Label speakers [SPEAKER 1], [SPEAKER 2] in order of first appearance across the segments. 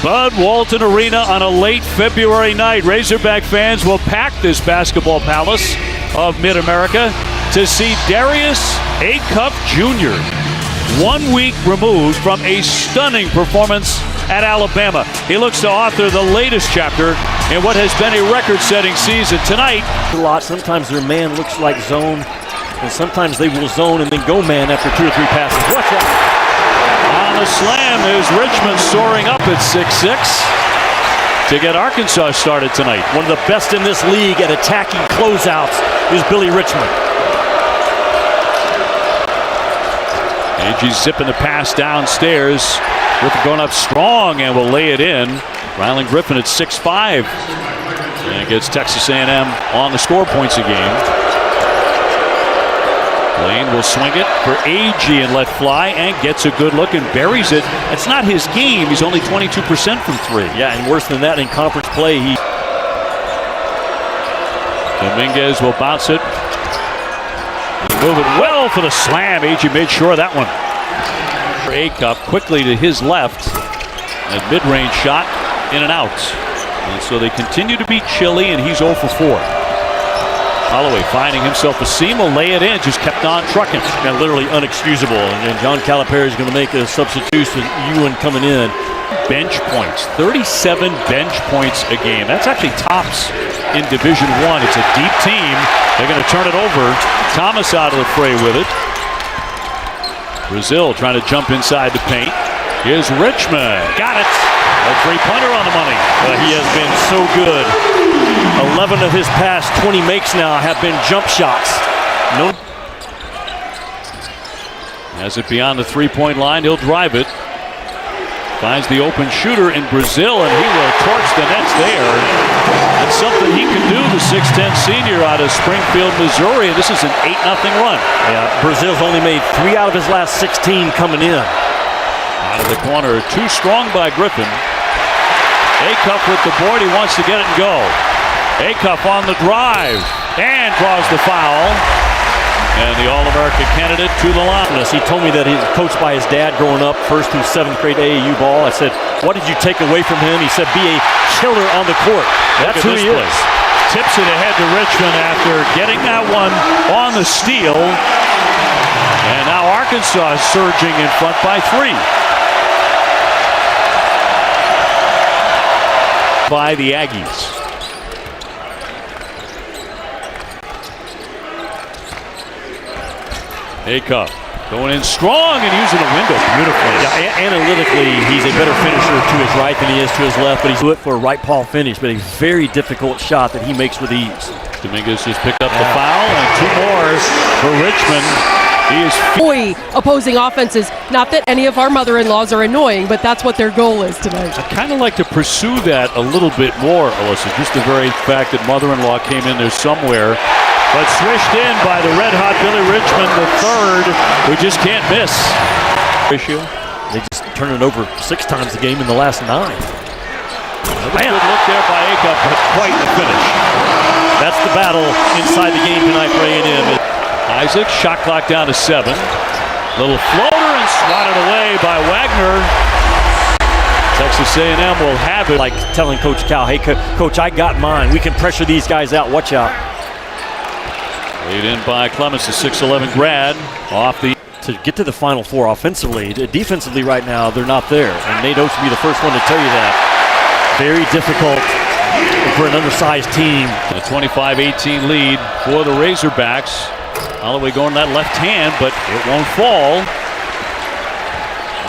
[SPEAKER 1] Bud Walton Arena on a late February night. Razorback fans will pack this basketball palace of Mid-America to see Darius A. Cup Jr. 1 week removed from a stunning performance at Alabama. He looks to author the latest chapter in what has been a record-setting season. Tonight,
[SPEAKER 2] a lot. Sometimes their man looks like zone, and sometimes they will zone and then go man after 2 or 3 passes. Watch out.
[SPEAKER 1] On the slam is Richmond soaring up at 6'6" to get Arkansas started tonight.
[SPEAKER 2] One of the best in this league at attacking closeouts is Billy Richmond.
[SPEAKER 1] Aggies zipping the pass downstairs. Griffin going up strong and will lay it in. Rylan Griffin at 6'5" and gets Texas A&M on the score points a game. Lane will swing it for Aggie and let fly and gets a good look and buries it. It's not his game. He's only 22% from 3.
[SPEAKER 2] Yeah, and worse than that in conference play.
[SPEAKER 1] Dominguez will bounce it. Move it well for the slam. Aggie made sure of that one. A-Cup quickly to his left. A mid-range shot in and out. And so they continue to be chilly, and he's 0 for 4. Holloway finding himself a seam, will lay it in, just kept on trucking.
[SPEAKER 2] Yeah, literally unexcusable. And John Calipari is going to make a substitution. Ewan coming in.
[SPEAKER 1] Bench points, 37 bench points a game. That's actually tops in Division I. It's a deep team. They're going to turn it over. Thomas out of the fray with it. Brazil trying to jump inside the paint. Here's Richmond. Got it. A three-pointer on the money.
[SPEAKER 2] He has been so good. 11 of his past 20 makes now have been jump shots. No.
[SPEAKER 1] Has it beyond the three-point line, he'll drive it. Finds the open shooter in Brazil, and he will torch the nets there. That's something he can do, the 6'10 senior out of Springfield, Missouri. This is an 8-0 run.
[SPEAKER 2] Yeah, Brazil's only made 3 out of his last 16 coming in.
[SPEAKER 1] Out of the corner, too strong by Griffin. A-Cup with the board, he wants to get it and go. A-Cup on the drive and draws the foul. And the All-America candidate to the line.
[SPEAKER 2] He told me that he's coached by his dad growing up, 1st through 7th grade AAU ball. I said, what did you take away from him? He said, be a killer on the court. That's who he is.
[SPEAKER 1] Tips it ahead to Richmond after getting that one on the steal. And now Arkansas is surging in front by 3. By the Aggies. A-Cup going in strong and using the window beautifully.
[SPEAKER 2] Yeah, analytically, he's a better finisher to his right than he is to his left, but he's good for a right paw finish, but a very difficult shot that he makes with ease.
[SPEAKER 1] Dominguez just picked up the foul, and 2 more for Richmond. He is
[SPEAKER 3] opposing offenses. Not that any of our mother-in-laws are annoying, but that's what their goal is tonight.
[SPEAKER 1] I'd kind of like to pursue that a little bit more, Alyssa. Just the very fact that mother-in-law came in there somewhere. But swished in by the red-hot Billy Richmond, the third, who just can't miss.
[SPEAKER 2] They just turned it over 6 times a game in the last 9.
[SPEAKER 1] Good look there by A-Cup, but quite the finish.
[SPEAKER 2] That's the battle inside the game tonight for A&M.
[SPEAKER 1] Isaac, shot clock down to 7. Little floater and swatted away by Wagner. Texas A&M will have it.
[SPEAKER 2] Like telling Coach Cal, hey, Coach, I got mine. We can pressure these guys out. Watch out.
[SPEAKER 1] Laid in by Clemens, a 6'11 grad. Off the...
[SPEAKER 2] To get to the Final Four offensively, defensively right now, they're not there. And Nate Oates will be the first one to tell you that. Very difficult for an undersized team.
[SPEAKER 1] A 25-18 lead for the Razorbacks. Holloway going that left hand, but it won't fall.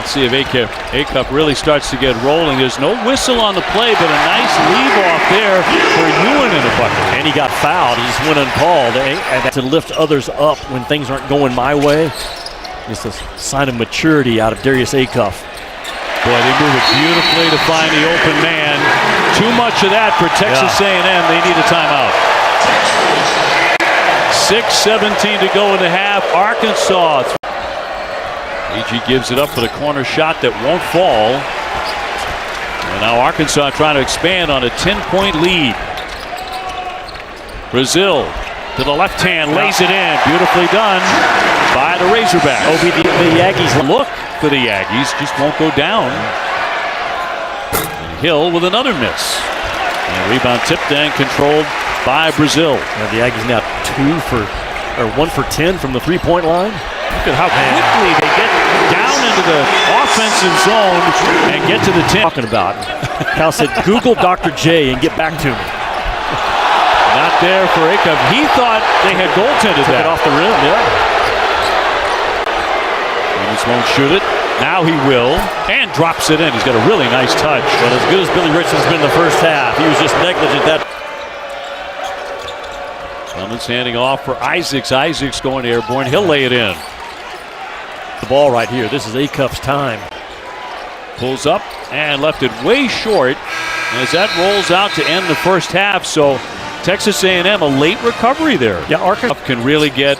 [SPEAKER 1] Let's see if A-Cup really starts to get rolling. There's no whistle on the play, but a nice leave off there for Ewan in the bucket.
[SPEAKER 2] And he got fouled. He just went uncalled. And to lift others up when things aren't going my way, it's a sign of maturity out of Darius A-Cup.
[SPEAKER 1] Boy, they move it beautifully to find the open man. Too much of that for Texas A&M. They need a timeout. 6:17 to go in the half. Arkansas. Aggie gives it up for the corner shot that won't fall. And now Arkansas trying to expand on a 10-point lead. Brazil to the left hand, lays it in. Beautifully done by the Razorbacks.
[SPEAKER 2] The Aggies
[SPEAKER 1] look for the Aggies, just won't go down. Hill with another miss. And rebound tipped and controlled by Brazil.
[SPEAKER 2] And the Aggies now 1 for 10 from the three-point line.
[SPEAKER 1] Look at how quickly they get down into the offensive zone and get to the 10.
[SPEAKER 2] Talking about. Cal said, Google Dr. J and get back to me.
[SPEAKER 1] Not there for Acuff. He thought they had goaltended
[SPEAKER 2] Took
[SPEAKER 1] that.
[SPEAKER 2] it off the rim, yeah.
[SPEAKER 1] Clemens won't shoot it. Now he will, and drops it in. He's got a really nice touch.
[SPEAKER 2] But as good as Billy Richardson's been in the first half, he was just negligent that.
[SPEAKER 1] Clemens handing off for Isaacs. Isaacs going airborne. He'll lay it in.
[SPEAKER 2] The ball right here. This is Acuff's time.
[SPEAKER 1] Pulls up and left it way short as that rolls out to end the first half. So Texas A&M, a late recovery there.
[SPEAKER 2] Yeah, Arkansas
[SPEAKER 1] can really get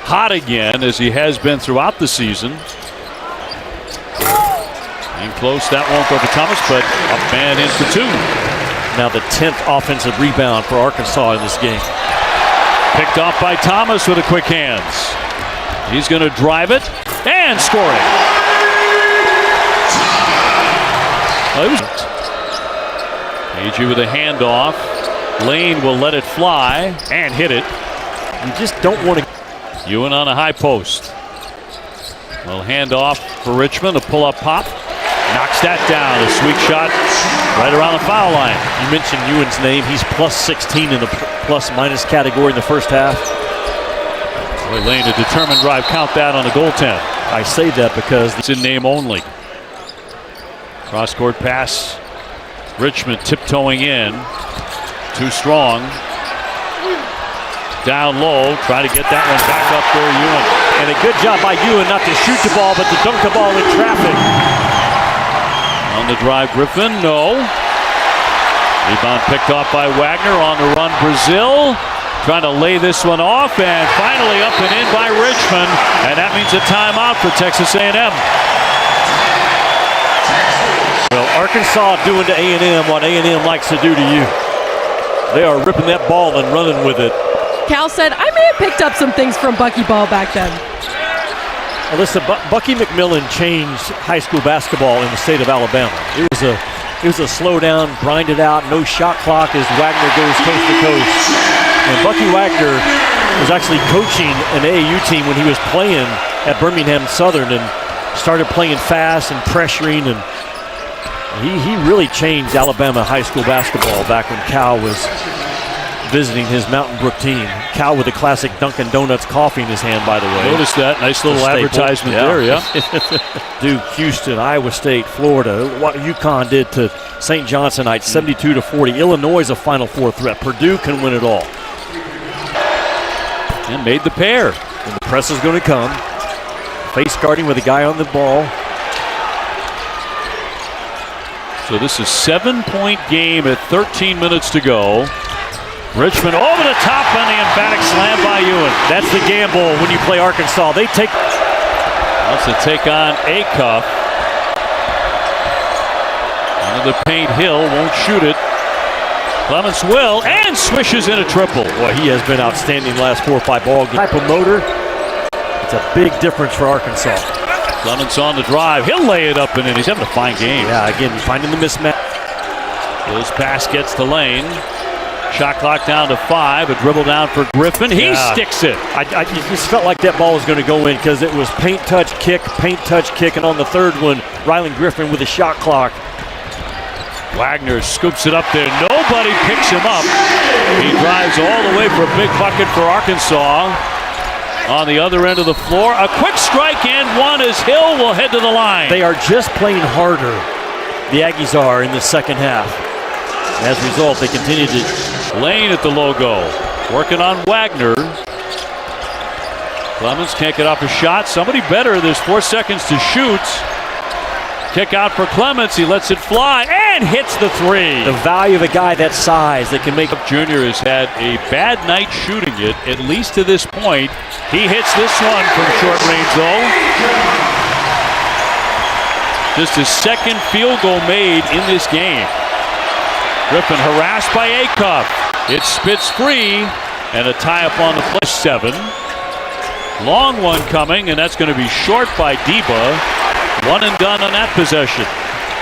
[SPEAKER 1] hot again as he has been throughout the season. And close, that won't go for Thomas, but a man in for two.
[SPEAKER 2] Now the 10th offensive rebound for Arkansas in this game.
[SPEAKER 1] Picked off by Thomas with a quick hands. He's going to drive it and score it. Agee with a handoff. Lane will let it fly and hit it.
[SPEAKER 2] You just don't want to.
[SPEAKER 1] Ewan on a high post. Well, hand off for Richmond, a pull-up pop. Knocks that down, a sweet shot right around the foul line.
[SPEAKER 2] You mentioned Ewan's name. He's plus 16 in the plus-minus category in the first half.
[SPEAKER 1] Boy, Lane, a determined drive. Count that on the goaltend.
[SPEAKER 2] I say that because
[SPEAKER 1] it's in name only. Cross-court pass. Richmond tiptoeing in. Too strong. Down low, try to get that one back up there, Ewan.
[SPEAKER 2] And a good job by Ewan not to shoot the ball, but to dunk the ball in traffic.
[SPEAKER 1] On the drive, Griffin, no. Rebound picked off by Wagner. On the run, Brazil. Trying to lay this one off, and finally up and in by Richmond. And that means a timeout for Texas A&M.
[SPEAKER 2] Well, Arkansas doing to A&M what A&M likes to do to you. They are ripping that ball and running with it.
[SPEAKER 3] Cal said, I may have picked up some things from Bucky Ball back then.
[SPEAKER 2] Well, listen, Bucky McMillan changed high school basketball in the state of Alabama. It was a slow down, grind it out, no shot clock as Wagner goes coast to coast. And Bucky Wagner was actually coaching an AAU team when he was playing at Birmingham Southern and started playing fast and pressuring, and he really changed Alabama high school basketball back when Cal was visiting his Mountain Brook team. Cal with the classic Dunkin' Donuts coffee in his hand, by the way.
[SPEAKER 1] Notice that. Nice little advertisement there, yeah.
[SPEAKER 2] Duke, Houston, Iowa State, Florida. What UConn did to St. John's tonight, 72-40. Illinois is a Final Four threat. Purdue can win it all.
[SPEAKER 1] And made the pair.
[SPEAKER 2] And the press is going to come. Face guarding with a guy on the ball.
[SPEAKER 1] So this is a 7-point game at 13 minutes to go. Richmond over the top on the emphatic slam by Ewan.
[SPEAKER 2] That's the gamble when you play Arkansas. They take.
[SPEAKER 1] Wants to take on Acuff. Into the paint, Hill won't shoot it. Clemens will and swishes in a triple.
[SPEAKER 2] Boy, he has been outstanding the last 4 or 5 ball games. Type of motor. It's a big difference for Arkansas.
[SPEAKER 1] Clemens on the drive. He'll lay it up and in. He's having a fine game.
[SPEAKER 2] Yeah, again, finding the mismatch.
[SPEAKER 1] His pass gets to Lane. Shot clock down to 5. A dribble down for Griffin. He sticks it.
[SPEAKER 2] I just felt like that ball was going to go in because it was paint, touch, kick, and on the third one, Rylan Griffin with a shot clock.
[SPEAKER 1] Wagner scoops it up there. Nobody picks him up. He drives all the way for a big bucket for Arkansas. On the other end of the floor, a quick strike and one as Hill will head to the line.
[SPEAKER 2] They are just playing harder, the Aggies are, in the second half. As a result, they continue to...
[SPEAKER 1] Lane at the logo, working on Wagner. Clemens can't get off a shot. Somebody better. There's 4 seconds to shoot. Kick out for Clemens. He lets it fly and hits the 3.
[SPEAKER 2] The value of a guy that size that can make...
[SPEAKER 1] Junior has had a bad night shooting it, at least to this point. He hits this one from short range, though. Just his second field goal made in this game. Griffin harassed by Acuff. It spits free, and a tie-up on the play. 7. Long one coming, and that's going to be short by Deba. One and done on that possession.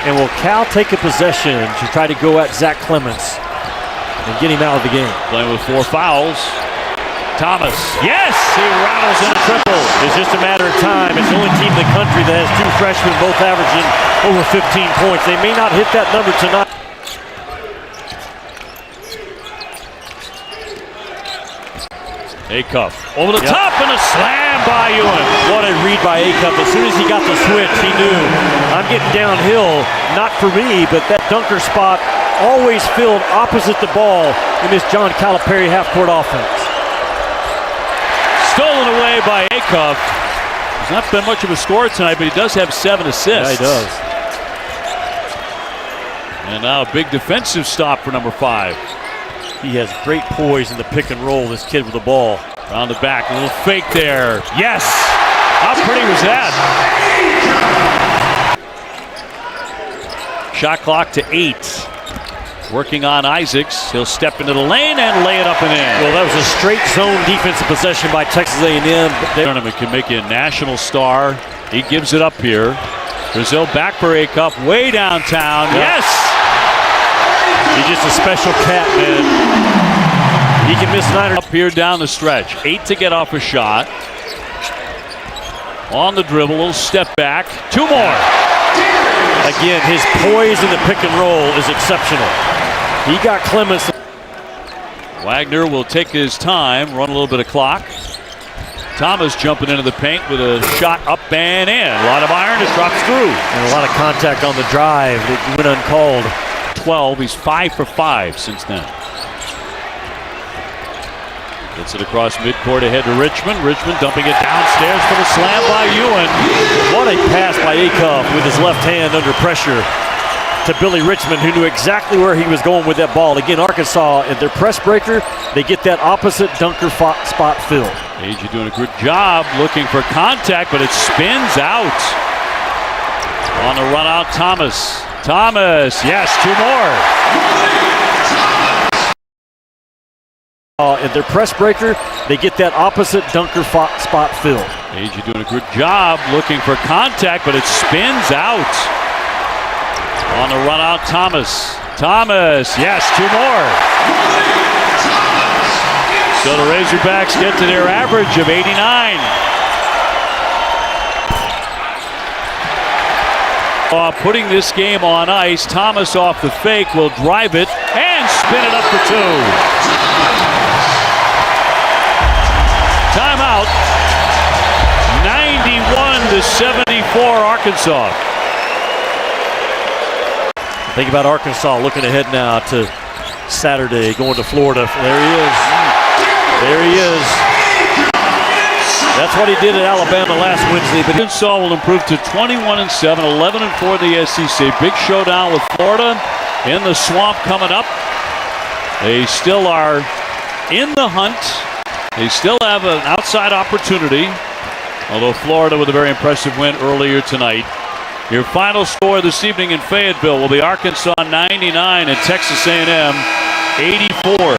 [SPEAKER 2] And will Cal take a possession to try to go at Zach Clements and get him out of the game?
[SPEAKER 1] Playing with 4 fouls. Thomas, yes, he rattles in a triple.
[SPEAKER 2] It's just a matter of time. It's the only team in the country that has 2 freshmen both averaging over 15 points. They may not hit that number tonight.
[SPEAKER 1] Acuff over the top and a slam by Ewan.
[SPEAKER 2] What a read by Acuff. As soon as he got the switch, he knew, I'm getting downhill, not for me, but that dunker spot always filled opposite the ball in this John Calipari half-court offense.
[SPEAKER 1] Stolen away by Acuff. He's not been much of a scorer tonight, but he does have 7 assists.
[SPEAKER 2] Yeah, he does.
[SPEAKER 1] And now a big defensive stop for number 5.
[SPEAKER 2] He has great poise in the pick and roll, this kid with the ball.
[SPEAKER 1] Around the back, a little fake there. Yes! How pretty was that? Shot clock to 8. Working on Isaacs. He'll step into the lane and lay it up and in.
[SPEAKER 2] Well, that was a straight zone defensive possession by Texas A&M.
[SPEAKER 1] Tournament can make you a national star. He gives it up here. Brazil back for Acuff, way downtown. Yes!
[SPEAKER 2] He's just a special cat, man. He can miss 9 or
[SPEAKER 1] up here down the stretch. 8 to get off a shot. On the dribble, little step back. 2 more.
[SPEAKER 2] Again, his poise in the pick and roll is exceptional. He got Clements.
[SPEAKER 1] Wagner will take his time, run a little bit of clock. Thomas jumping into the paint with a shot up and in. A lot of iron, it drops through.
[SPEAKER 2] And a lot of contact on the drive that went uncalled.
[SPEAKER 1] 12, he's 5 for 5 since then. Gets it across midcourt ahead to Richmond. Richmond dumping it downstairs for the slam by Ewan.
[SPEAKER 2] What a pass by Acuff with his left hand under pressure to Billy Richmond, who knew exactly where he was going with that ball. Again, Arkansas, at their press breaker, they get that opposite dunker spot filled.
[SPEAKER 1] Agee doing a good job looking for contact, but it spins out. On the run out, Thomas. Thomas, yes, 2 more.
[SPEAKER 2] At their press breaker, they get that opposite dunker spot filled.
[SPEAKER 1] Agee doing a good job looking for contact, but it spins out. On the run out, Thomas. Thomas, yes, 2 more. So the Razorbacks get to their average of 89. Putting this game on ice, Thomas off the fake will drive it and spin it up for 2. Timeout. 91-74 Arkansas.
[SPEAKER 2] Think about Arkansas looking ahead now to Saturday, going to Florida. There he is. There he is. That's what he did at Alabama last Wednesday. But
[SPEAKER 1] Arkansas will improve to 21-7, 11-4 the SEC. Big showdown with Florida in the swamp coming up. They still are in the hunt. They still have an outside opportunity, although Florida with a very impressive win earlier tonight. Your final score this evening in Fayetteville will be Arkansas 99 and Texas A&M 84.